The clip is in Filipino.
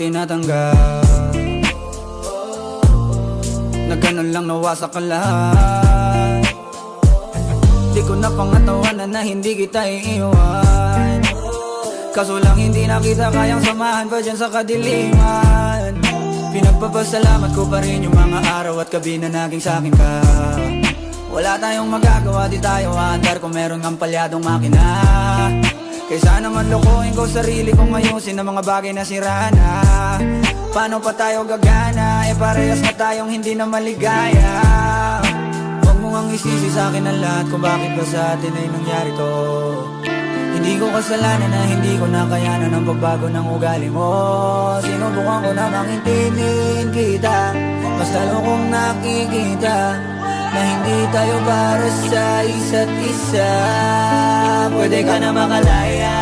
tinatanggap, na ganun lang nawasak ka lahat. Di ko na pangatawanan na hindi kita iiwan, kaso lang hindi na kita kayang samahan pa dyan sa kadiliman. Pinagpapasalamat ko pa rin yung mga araw at gabi na naging sa'kin ka. Wala tayong magagawa, di tayo aandar kung meron ng palyadong makina. Kaysa naman lokohin ko sarili kong ayusin ang mga bagay na sira na. Paano pa tayo gagana, parehas na tayong hindi na maligaya. Huwag mo ngang isisi sa'kin ang lahat kung bakit ba sa atin ay nangyari to. Hindi ko kasalanan na hindi ko nakayanan ang pagbago ng ugali mo. Sinubukan ko na maintindihin kita, mas lalo kong nakikita na hindi tayo para sa isa't isa. Pwede ka na makalaya,